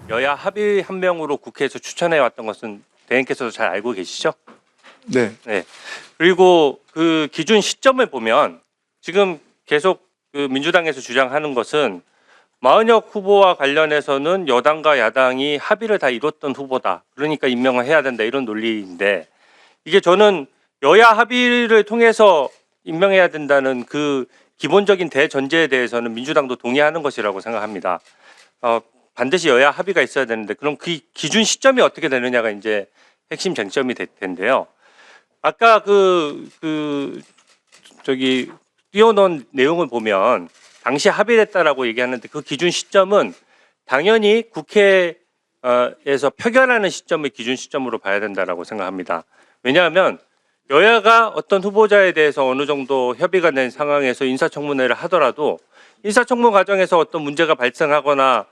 여야 합의 한 명으로 국회에서 추천해 왔던 것은 대행께서도 잘 알고 계시죠? 네. 네. 그리고 그 기준 시점을 보면 지금 계속 그 민주당에서 주장하는 것은 마은혁 후보와 관련해서는 여당과 야당이 합의를 다 이뤘던 후보다. 그러니까 임명을 해야 된다 이런 논리인데 이게 저는 여야 합의를 통해서 임명해야 된다는 그 기본적인 대전제에 대해서는 민주당도 동의하는 것이라고 생각합니다. 반드시 여야 합의가 있어야 되는데 그럼 그 기준 시점이 어떻게 되느냐가 이제 핵심 쟁점이 될 텐데요. 아까 띄워놓은 내용을 보면 당시 합의됐다라고 얘기하는데 그 기준 시점은 당연히 국회에서 표결하는 시점을 기준 시점으로 봐야 된다라고 생각합니다. 왜냐하면 여야가 어떤 후보자에 대해서 어느 정도 협의가 된 상황에서 인사청문회를 하더라도 인사청문 과정에서 어떤 문제가 발생하거나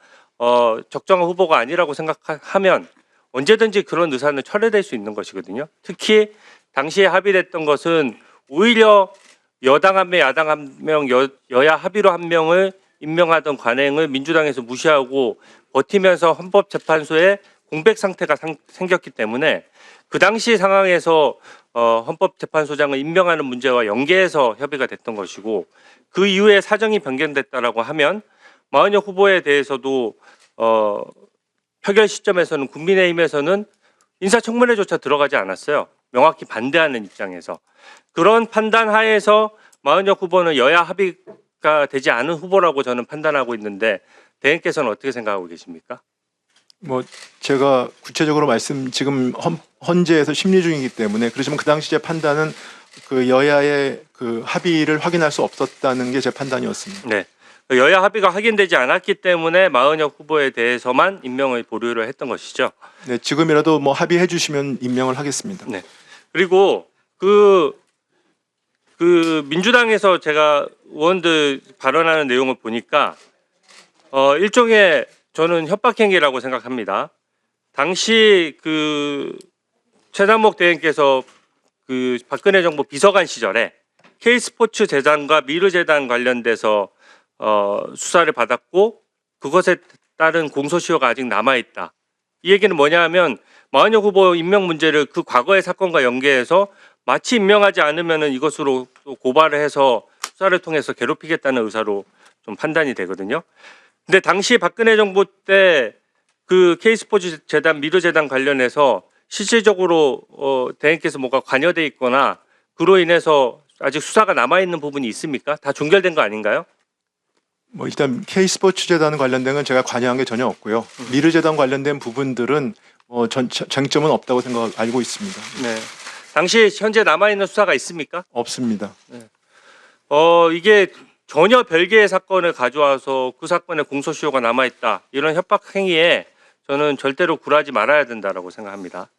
적정한 후보가 아니라고 생각하면 언제든지 그런 의사는 철회될 수 있는 것이거든요. 특히 당시에 합의됐던 것은 오히려 여당 한 명, 야당 한 명, 여야 합의로 한 명을 임명하던 관행을 민주당에서 무시하고 버티면서 헌법재판소에 공백 상태가 생겼기 때문에 그 당시 상황에서 헌법재판소장을 임명하는 문제와 연계해서 협의가 됐던 것이고 그 이후에 사정이 변경됐다라고 하면 마은혁 후보에 대해서도 표결 시점에서는 국민의힘에서는 인사청문회조차 들어가지 않았어요. 명확히 반대하는 입장에서. 그런 판단 하에서 마은혁 후보는 여야 합의가 되지 않은 후보라고 저는 판단하고 있는데 대행께서는 어떻게 생각하고 계십니까? 뭐 제가 구체적으로 지금 헌재에서 심리 중이기 때문에 그렇지만 그 당시 제 판단은 그 여야의 그 합의를 확인할 수 없었다는 게 제 판단이었습니다. 네. 여야 합의가 확인되지 않았기 때문에 마은혁 후보에 대해서만 임명을 보류를 했던 것이죠. 네, 지금이라도 뭐 합의해 주시면 임명을 하겠습니다. 네. 그리고 그 민주당에서 제가 의원들 발언하는 내용을 보니까 일종의 저는 협박행위라고 생각합니다. 당시 그 최상목 대행께서 그 박근혜 정부 비서관 시절에 K스포츠 재단과 미르재단 관련돼서 수사를 받았고 그것에 따른 공소시효가 아직 남아있다. 이 얘기는 뭐냐 하면 마은혁 후보 임명 문제를 그 과거의 사건과 연계해서 마치 임명하지 않으면 이것으로 또 고발을 해서 수사를 통해서 괴롭히겠다는 의사로 좀 판단이 되거든요. 근데 당시 박근혜 정부 때 그 K스포츠 재단, 미르재단 관련해서 실질적으로 대행께서 뭔가 관여돼 있거나 그로 인해서 아직 수사가 남아있는 부분이 있습니까? 다 종결된 거 아닌가요? 뭐 일단 K스포츠 재단 관련된 건 제가 관여한 게 전혀 없고요. 미르재단 관련된 부분들은 쟁점은 없다고 알고 있습니다. 네. 당시 현재 남아있는 수사가 있습니까? 없습니다. 이게 전혀 별개의 사건을 가져와서 그 사건에 공소시효가 남아있다. 이런 협박 행위에 저는 절대로 굴하지 말아야 된다라고 생각합니다.